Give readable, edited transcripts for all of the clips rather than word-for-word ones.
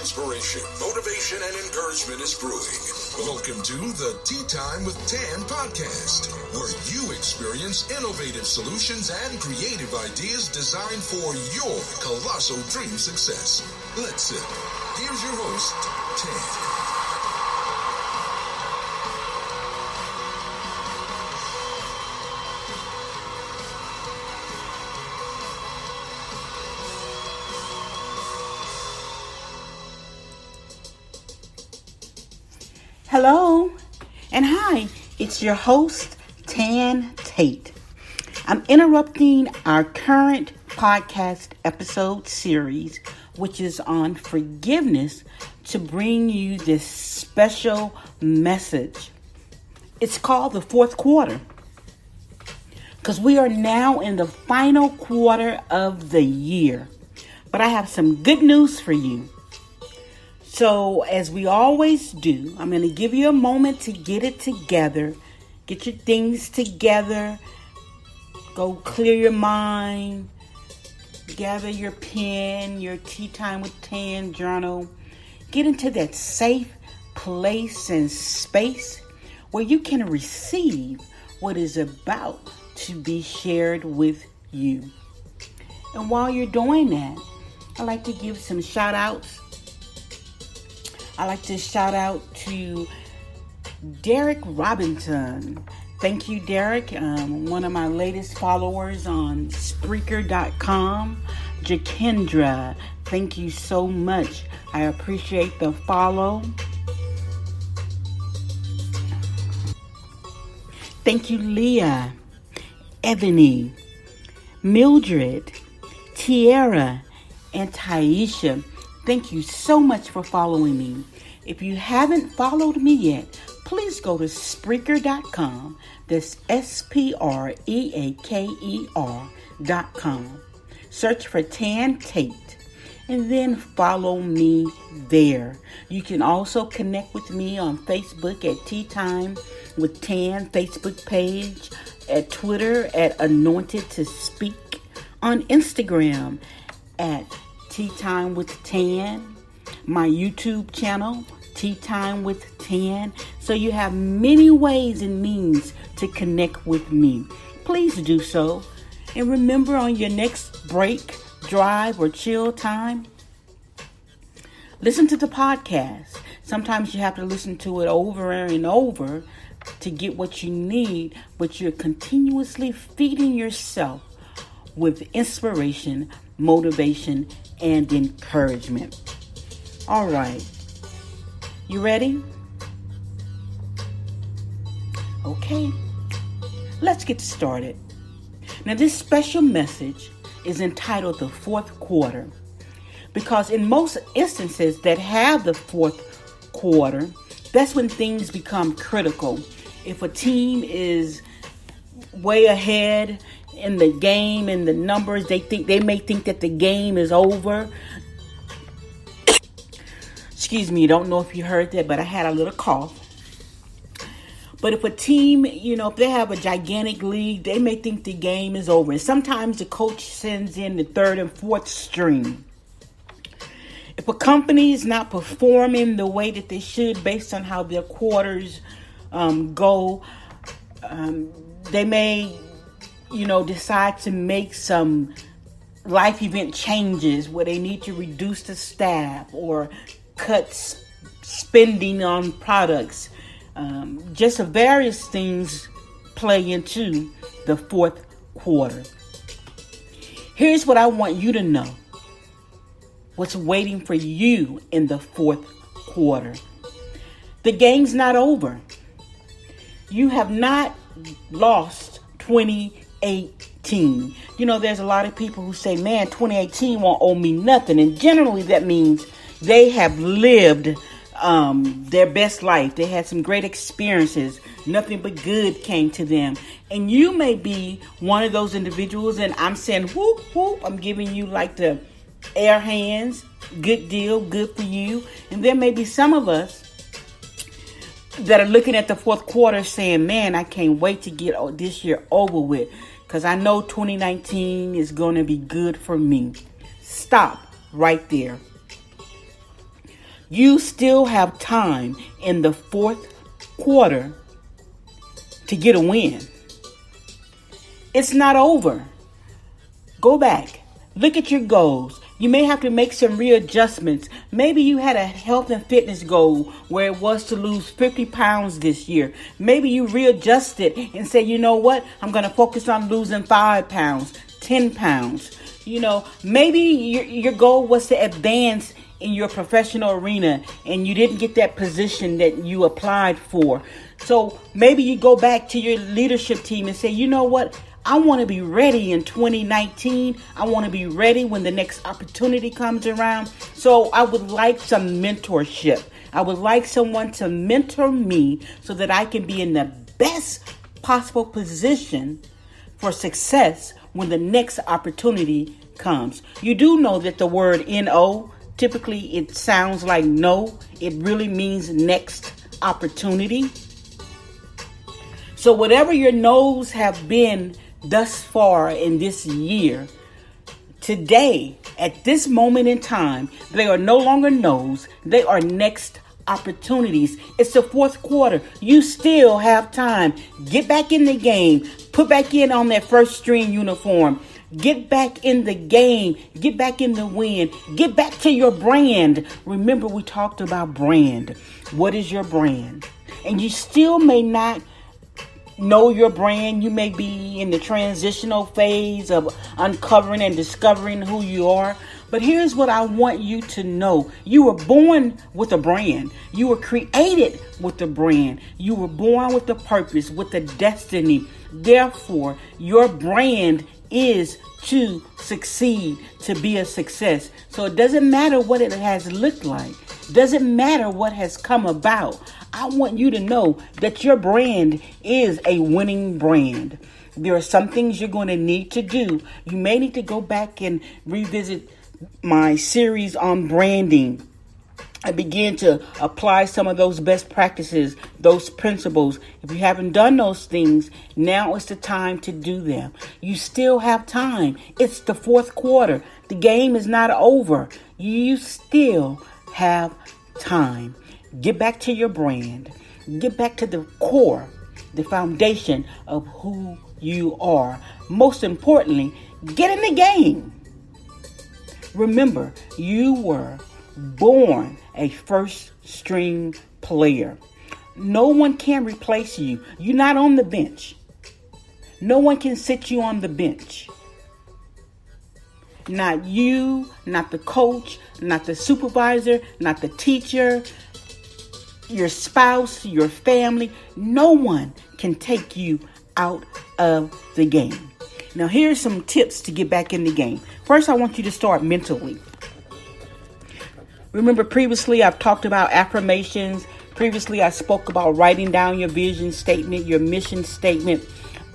inspiration, motivation, and encouragement is brewing. Welcome to the Tea Time with Tan podcast, where you experience innovative solutions and creative ideas designed for your colossal dream success. Let's sip. Here's your host, Tan. Hello and hi, it's your host, Tan Tate. I'm interrupting our current podcast episode series, which is on forgiveness, to bring you this special message. It's called the fourth quarter, because we are now in the final quarter of the year. But I have some good news for you. So, as we always do, I'm going to give you a moment to get it together. Get your things together. Go clear your mind. Gather your pen, your Tea Time with Tan journal. Get into that safe place and space where you can receive what is about to be shared with you. And while you're doing that, I'd like to give some shout outs. I'd like to shout out to Derek Robinson. Thank you, Derek. One of my latest followers on Spreaker.com. Jakendra, thank you so much. I appreciate the follow. Thank you, Leah, Ebony, Mildred, Tiara, and Taisha. Thank you so much for following me. If you haven't followed me yet, please go to Spreaker.com. That's Spreaker.com. Search for Tan Tate and then follow me there. You can also connect with me on Facebook at Tea Time with Tan Facebook page, at Twitter at Anointed to Speak, on Instagram at Tea Time with Tan, my YouTube channel, Tea Time with Tan. So you have many ways and means to connect with me. Please do so. And remember, on your next break, drive, or chill time, listen to the podcast. Sometimes you have to listen to it over and over to get what you need, but you're continuously feeding yourself with inspiration, motivation, and encouragement. All right. You ready? Okay. Let's get started. Now, this special message is entitled The Fourth Quarter, because in most instances that have the fourth quarter, that's when things become critical. If a team is way ahead in the game and the numbers, they may think that the game is over. Excuse me, don't know if you heard that, but I had a little cough. But if a team, if they have a gigantic lead, they may think the game is over. And sometimes the coach sends in the third and fourth string. If a company is not performing the way that they should based on how their quarters go, they may decide to make some life event changes where they need to reduce the staff or cut spending on products. Just various things play into the fourth quarter. Here's what I want you to know. What's waiting for you in the fourth quarter. The game's not over. You have not lost 2018. There's a lot of people who say, man, 2018 won't owe me nothing. And generally that means they have lived their best life. They had some great experiences. Nothing but good came to them. And you may be one of those individuals, and I'm saying, whoop, whoop. I'm giving you like the air hands. Good deal. Good for you. And there may be some of us that are looking at the fourth quarter saying, man, I can't wait to get this year over with, because I know 2019 is going to be good for me. Stop right there. You still have time in the fourth quarter to get a win. It's not over. Go back. Look at your goals. You may have to make some readjustments. Maybe you had a health and fitness goal where it was to lose 50 pounds this year. Maybe you readjusted and said, you know what? I'm going to focus on losing 5 pounds, 10 pounds. Maybe your goal was to advance in your professional arena and you didn't get that position that you applied for. So maybe you go back to your leadership team and say, you know what? I want to be ready in 2019. I want to be ready when the next opportunity comes around. So I would like some mentorship. I would like someone to mentor me so that I can be in the best possible position for success when the next opportunity comes. You do know that the word NO, typically it sounds like no. It really means next opportunity. So whatever your no's have been thus far in this year, today, at this moment in time, they are no longer no's. They are next opportunities. It's the fourth quarter. You still have time. Get back in the game. Put back in on that first string uniform. Get back in the game. Get back in the win. Get back to your brand. Remember, we talked about brand. What is your brand? And you still may not know your brand. You may be in the transitional phase of uncovering and discovering who you are. But here's what I want you to know. You were born with a brand. You were created with a brand. You were born with a purpose, with a destiny. Therefore, your brand is to succeed, to be a success. So it doesn't matter what it has looked like. Doesn't matter what has come about. I want you to know that your brand is a winning brand. There are some things you're going to need to do. You may need to go back and revisit my series on branding. I begin to apply some of those best practices, those principles. If you haven't done those things, now is the time to do them. You still have time. It's the fourth quarter. The game is not over. You still have time. Get back to your brand. Get back to the core, the foundation of who you are. Most importantly, get in the game. Remember, you were born a first string player. No one can replace you. You're not on the bench. No one can sit you on the bench. Not you, not the coach, not the supervisor, not the teacher, your spouse, your family. No one can take you out of the game. Now, here's some tips to get back in the game. First, I want you to start mentally. Remember, previously I've talked about affirmations. Previously, I spoke about writing down your vision statement, your mission statement.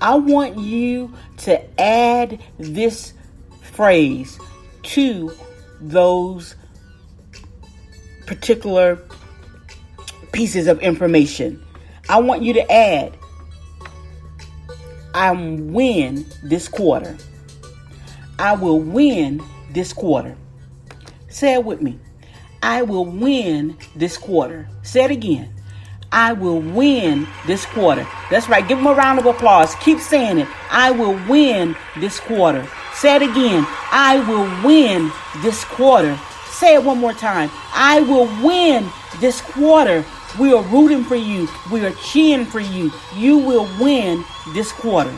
I want you to add this phrase to those particular pieces of information. I want you to add, I win this quarter. I will win this quarter. Say it with me. I will win this quarter. Say it again. I will win this quarter. That's right. Give them a round of applause. Keep saying it. I will win this quarter. Say it again. I will win this quarter. Say it one more time. I will win this quarter. We are rooting for you. We are cheering for you. You will win this quarter.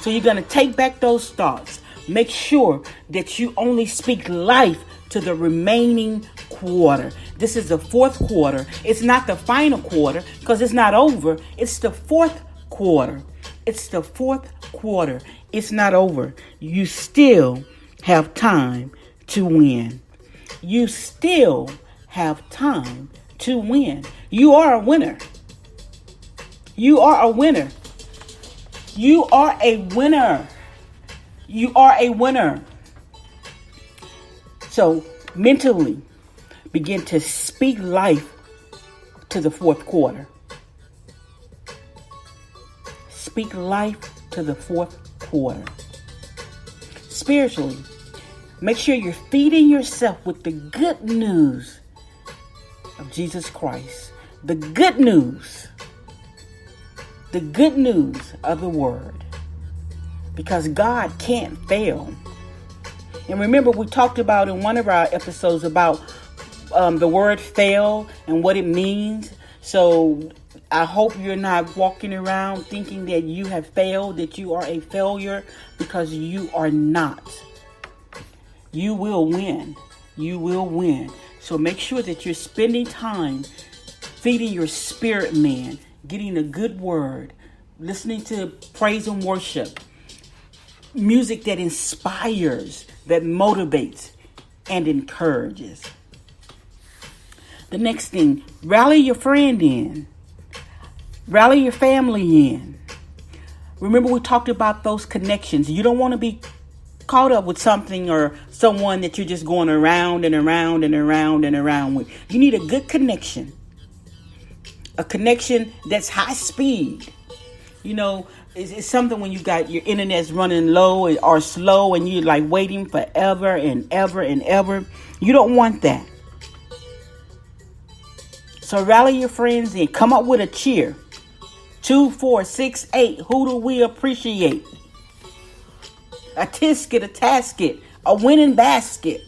So you're going to take back those thoughts. Make sure that you only speak life to the remaining quarter. This is the fourth quarter. It's not the final quarter because it's not over. It's the fourth quarter. It's the fourth quarter. It's not over. You still have time to win. You still have time to win. You are a winner. You are a winner. You are a winner. You are a winner. So mentally begin to speak life to the fourth quarter. Speak life to the fourth quarter. Spiritually, make sure you're feeding yourself with the good news of Jesus Christ. The good news of the word. Because God can't fail. And remember, we talked about in one of our episodes about the word fail and what it means. So I hope you're not walking around thinking that you have failed, that you are a failure, because you are not. You will win. You will win. So make sure that you're spending time feeding your spirit man, getting a good word, listening to praise and worship, music that inspires, that motivates and encourages. The next thing, rally your friend in. Rally your family in. Remember, we talked about those connections. You don't want to be caught up with something or someone that you're just going around and around and around and around with. You need a good connection. A connection that's high speed. You know, it's something when you got your internet's running low or slow and you're like waiting forever and ever and ever. You don't want that. So rally your friends in. Come up with a cheer. 2, 4, 6, 8. Who do we appreciate? A tisket, a tasket, a winning basket.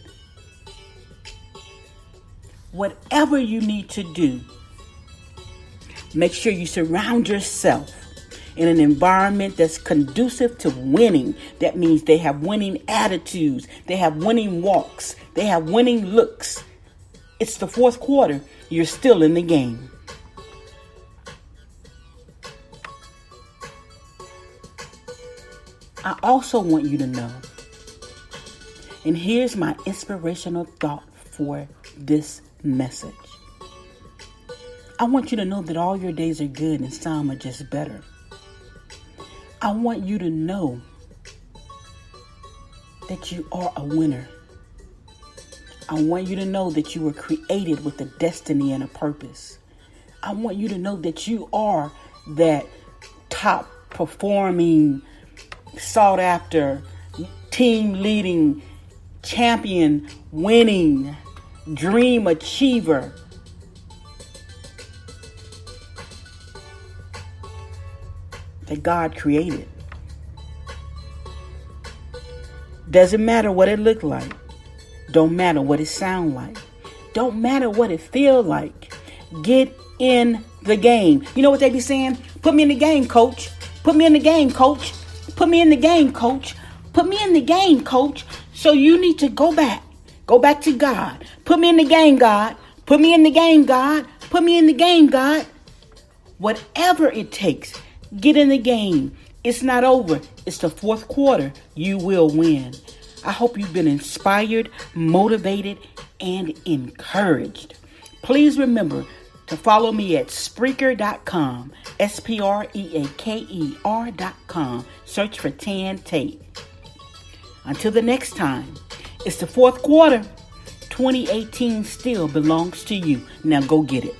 Whatever you need to do, make sure you surround yourself in an environment that's conducive to winning. That means they have winning attitudes. They have winning walks. They have winning looks. It's the fourth quarter. You're still in the game. I also want you to know, and here's my inspirational thought for this message. I want you to know that all your days are good and some are just better. I want you to know that you are a winner. I want you to know that you were created with a destiny and a purpose. I want you to know that you are that top performing, sought after, team leading, champion, winning, dream achiever. That God created. Doesn't matter what it looked like. Don't matter what it sound like. Don't matter what it feel like. Get in the game. You know what they be saying? Put me in the game, coach. Put me in the game, coach. Put me in the game, coach. Put me in the game, coach. So you need to go back. Go back to God. Put me in the game, God. Put me in the game, God. Put me in the game, God. Whatever it takes, get in the game. It's not over. It's the fourth quarter. You will win. I hope you've been inspired, motivated, and encouraged. Please remember to follow me at Spreaker.com, Spreaker.com. Search for Tan Tate. Until the next time, it's the fourth quarter. 2018 still belongs to you. Now go get it.